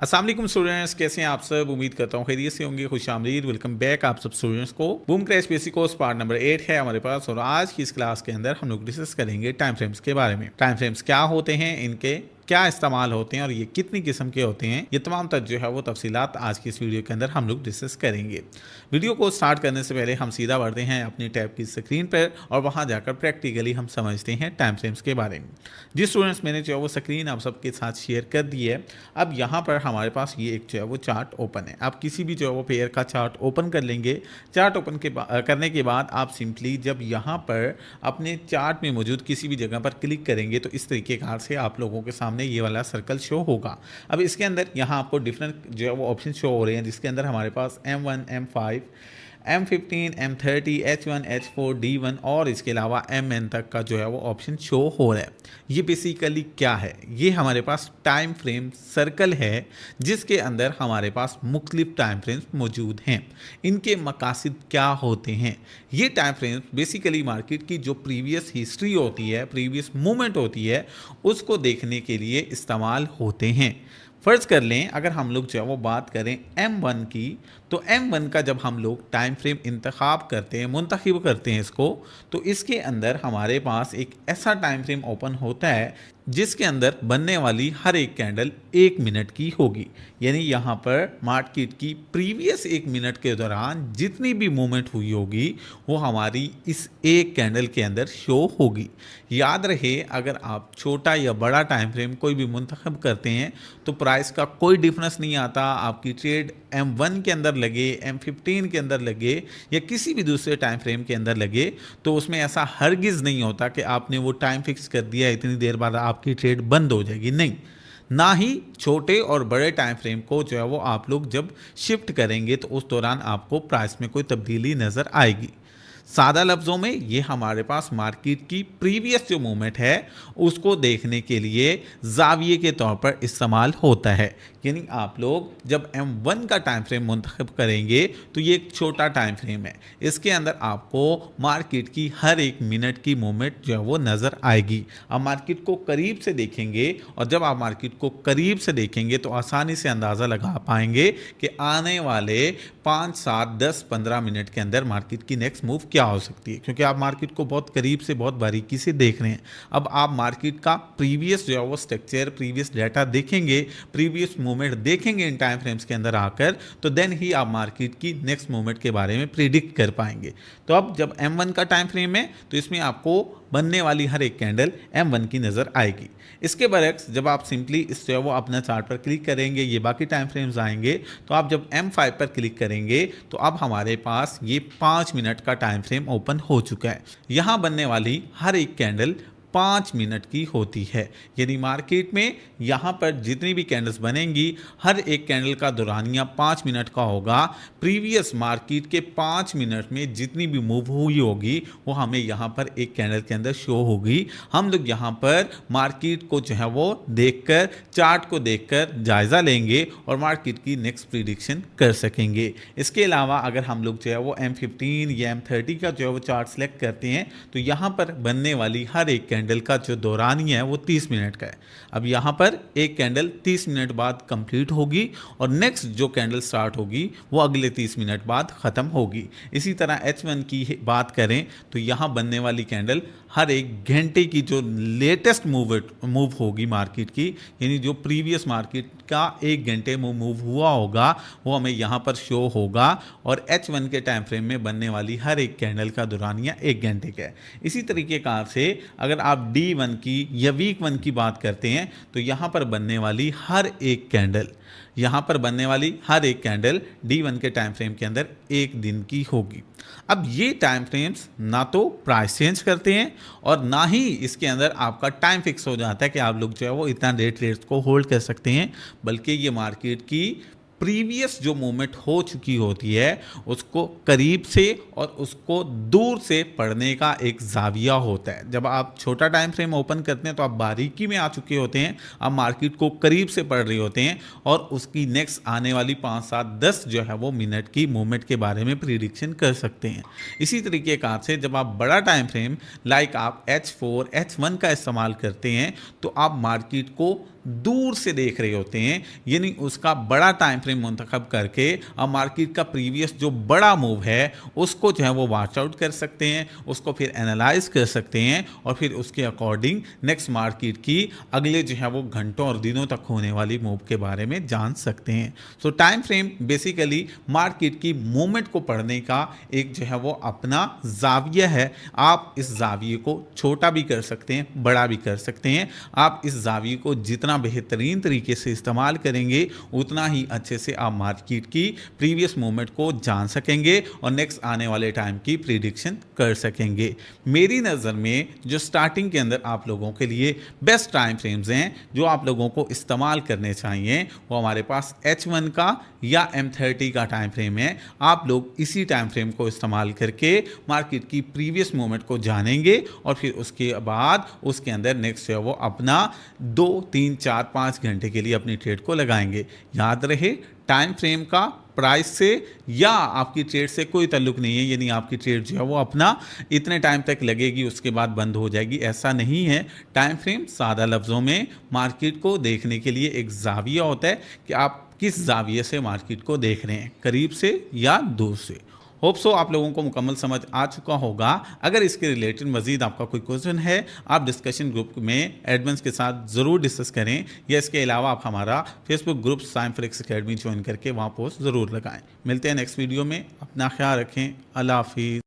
अस्सलाम वालेकुम स्टूडेंट्स, कैसे हैं आप सब। उम्मीद करता हूँ खैरियत से होंगे। खुशामदीद, वेलकम बैक आप सब स्टूडेंट्स को। Boom crash basic course part number 8 है हमारे पास और आज की इस क्लास के अंदर हम लोग डिस्कस करेंगे टाइम फ्रेम्स के बारे में। टाइम फ्रेम्स क्या होते हैं, इनके क्या इस्तेमाल होते हैं और ये कितनी किस्म के होते हैं, ये तमाम तक जो है वो तफसीलात आज की इस वीडियो के अंदर हम लोग डिस्कस करेंगे। वीडियो को स्टार्ट करने से पहले हम सीधा बढ़ते हैं अपनी टैब की स्क्रीन पर और वहाँ जाकर प्रैक्टिकली हम समझते हैं टाइम फ्रेम्स के बारे में। जी स्टूडेंट्स, मैंने जो है वो स्क्रीन आप सबके साथ शेयर कर दी है। अब यहाँ पर हमारे पास ये एक जो है वो चार्ट ओपन है। आप किसी भी जो है वो पेयर का चार्ट ओपन कर लेंगे। चार्ट ओपन करने के बाद आप सिंपली जब यहाँ पर अपने चार्ट में मौजूद किसी भी जगह पर क्लिक करेंगे तो इस तरीके कार से आप लोगों के सामने ये वाला सर्कल शो होगा। अब इसके अंदर यहाँ आपको डिफरेंट जो है वो ऑप्शन शो हो रहे हैं, जिसके अंदर हमारे पास M1, M5, M15, M30, H1, H4, D1 और इसके अलावा MN तक का जो है वो ऑप्शन शो हो रहा है। ये बेसिकली क्या है, ये हमारे पास टाइम फ्रेम सर्कल है जिसके अंदर हमारे पास मुख्तलिफ टाइम फ्रेम्स मौजूद हैं। इनके मकासद क्या होते हैं, ये टाइम फ्रेम्स बेसिकली मार्केट की जो प्रीवियस हिस्ट्री होती है, प्रीवियस मूवमेंट होती है, उसको देखने के लिए इस्तेमाल होते हैं। फ़र्ज़ कर लें अगर हम लोग जो है वो बात करें M1 की, तो M1 का जब हम लोग टाइम फ्रेम इंतखाब करते हैं, मुंतखब करते हैं इसको, तो इसके अंदर हमारे पास एक ऐसा टाइम फ्रेम ओपन होता है जिसके अंदर बनने वाली हर एक कैंडल 1 मिनट की होगी। यानी यहाँ पर मार्केट की प्रीवियस 1 मिनट के दौरान जितनी भी मूवमेंट हुई होगी वो हमारी इस एक कैंडल के अंदर शो होगी। याद रहे, अगर आप छोटा या बड़ा टाइम फ्रेम कोई भी मुंतखब करते हैं तो प्राइस का कोई डिफरेंस नहीं आता। आपकी ट्रेड M1 के अंदर लगे, M15 के अंदर लगे या किसी भी दूसरे टाइम फ्रेम के अंदर लगे, तो उसमें ऐसा हरगिज़ नहीं होता कि आपने वो टाइम फिक्स कर दिया इतनी देर बाद आपकी ट्रेड बंद हो जाएगी। नहीं, ना ही छोटे और बड़े टाइम फ्रेम को जो है वो आप लोग जब शिफ्ट करेंगे तो उस दौरान आपको प्राइस में कोई तब्दीली नज़र आएगी। सादा लफ्ज़ों में ये हमारे पास मार्केट की प्रीवियस जो मूवमेंट है उसको देखने के लिए जाविये के तौर पर इस्तेमाल होता है। यानी आप लोग जब M1 का टाइम फ्रेम मुंतखब करेंगे तो ये एक छोटा टाइम फ्रेम है, इसके अंदर आपको मार्केट की हर एक मिनट की मूवमेंट जो है वो नज़र आएगी। आप मार्केट को करीब से देखेंगे और जब आप मार्केट को करीब से देखेंगे तो आसानी से अंदाज़ा लगा पाएंगे कि आने वाले 5, 7, 10, 15 मिनट के अंदर मार्केट की नेक्स्ट मूव क्या हो सकती है, क्योंकि आप मार्केट को बहुत करीब से, बहुत बारीकी से देख रहे हैं। अब आप मार्केट का प्रीवियस जो है वो स्ट्रक्चर, प्रीवियस डाटा देखेंगे, प्रीवियस मूवमेंट देखेंगे इन टाइम फ्रेम्स के अंदर आकर, तो देन ही आप मार्केट की नेक्स्ट मूवमेंट के बारे में प्रिडिक्ट कर पाएंगे। तो अब जब M1 का टाइम फ्रेम है तो इसमें आपको बनने वाली हर एक कैंडल M1 की नज़र आएगी। इसके बरक्स जब आप सिंपली इस जो है वो अपना चार्ट पर क्लिक करेंगे, ये बाकी टाइम फ्रेम्स आएंगे, तो आप जब M5 पर क्लिक करेंगे तो अब हमारे पास ये 5 मिनट का टाइम फ्रेम ओपन हो चुका है। यहाँ बनने वाली हर एक कैंडल 5 मिनट की होती है। यानी मार्केट में यहाँ पर जितनी भी कैंडल्स बनेंगी हर एक कैंडल का दौरानिया 5 मिनट का होगा। प्रीवियस मार्केट के 5 मिनट में जितनी भी मूव हुई होगी वो हमें यहाँ पर एक कैंडल के अंदर शो होगी। हम लोग यहाँ पर मार्केट को जो है वो देखकर, चार्ट को देखकर जायज़ा लेंगे और मार्केट की नेक्स्ट प्रिडिक्शन कर सकेंगे। इसके अलावा अगर हम लोग जो है वो M15 या M30 का जो है वो चार्ट सेलेक्ट करते हैं तो यहाँ पर बनने वाली हर एक कैंडल का जो दौरानिया है वो 30 मिनट का है। अब यहाँ पर एक कैंडल 30 मिनट बाद कंप्लीट होगी और नेक्स्ट जो कैंडल स्टार्ट होगी वो अगले 30 मिनट बाद ख़त्म होगी। इसी तरह H1 की बात करें तो यहाँ बनने वाली कैंडल हर एक घंटे की जो लेटेस्ट मूव होगी मार्केट की, यानी जो प्रीवियस मार्केट का 1 घंटे में मूव हुआ होगा वो हमें यहाँ पर शो होगा। और H1 के टाइम फ्रेम में बनने वाली हर एक कैंडल का दौरानिया 1 घंटे का है। इसी तरीके कार से अगर आप D1 की या वीक 1 की बात करते हैं तो यहाँ पर बनने वाली हर एक कैंडल, यहाँ पर बनने वाली हर एक कैंडल D1 के टाइम फ्रेम के अंदर 1 दिन की होगी। अब ये टाइम फ्रेम्स ना तो प्राइस चेंज करते हैं और ना ही इसके अंदर आपका टाइम फिक्स हो जाता है कि आप लोग जो है वो इतना देर ट्रेड्स को होल्ड कर सकते हैं, बल्कि ये मार्केट की प्रीवियस जो मूवमेंट हो चुकी होती है उसको करीब से और उसको दूर से पढ़ने का एक जाविया होता है। जब आप छोटा टाइम फ्रेम ओपन करते हैं तो आप बारीकी में आ चुके होते हैं, आप मार्केट को करीब से पढ़ रहे होते हैं और उसकी नेक्स्ट आने वाली 5, 7, 10 जो है वो मिनट की मूवमेंट के बारे में प्रिडिक्शन कर सकते हैं। इसी तरीके कार से जब आप बड़ा टाइम फ्रेम लाइक आप H4, H1 का इस्तेमाल करते हैं तो आप मार्केट को दूर से देख रहे होते हैं, यानी उसका बड़ा टाइम फ्रेम मुंतखब करके अब मार्केट का प्रीवियस जो बड़ा मूव है उसको जो है वो वॉच आउट कर सकते हैं, उसको फिर एनालाइज कर सकते हैं और फिर उसके अकॉर्डिंग नेक्स्ट मार्केट की अगले जो है वो घंटों और दिनों तक होने वाली मूव के बारे में जान सकते हैं। सो टाइम फ्रेम बेसिकली मार्केट की मूवमेंट को पढ़ने का एक जो है वो अपना जाविया है। आप इस जाविये को छोटा भी कर सकते हैं, बड़ा भी कर सकते हैं। आप इस जाविये को जितना बेहतरीन तरीके से इस्तेमाल करेंगे उतना ही अच्छे से आप मार्केट की प्रीवियस मूवमेंट को जान सकेंगे और नेक्स्ट आने वाले टाइम की प्रिडिक्शन कर सकेंगे। मेरी नज़र में जो स्टार्टिंग के अंदर आप लोगों के लिए बेस्ट टाइम फ्रेम्स हैं जो आप लोगों को इस्तेमाल करने चाहिए वो हमारे पास H1 का या M30 का टाइम फ्रेम है। आप लोग इसी टाइम फ्रेम को इस्तेमाल करके मार्केट की प्रीवियस मूवमेंट को जानेंगे और फिर उसके बाद उसके अंदर नेक्स्ट है वो अपना 2, 3, 4, 5 घंटे के लिए अपनी ट्रेड को लगाएंगे। याद रहे टाइम फ्रेम का प्राइस से या आपकी ट्रेड से कोई ताल्लुक नहीं है, यानी आपकी ट्रेड जो है वो अपना इतने टाइम तक लगेगी उसके बाद बंद हो जाएगी, ऐसा नहीं है। टाइम फ्रेम सादा लफ्ज़ों में मार्केट को देखने के लिए एक जाविया होता है कि आप किस जाविये से मार्केट को देख रहे हैं, करीब से या दूर से। होप सो आप लोगों को मुकम्मल समझ आ चुका होगा। अगर इसके रिलेटेड मजीद आपका कोई क्वेश्चन है आप डिस्कशन ग्रुप में एडमिन्स के साथ ज़रूर डिस्कस करें, या इसके अलावा आप हमारा Facebook group Saim Flex Academy join करके वहाँ पोस्ट ज़रूर लगाएं। मिलते हैं नेक्स्ट वीडियो में, अपना ख्याल रखें, अल्लाह हाफिज़।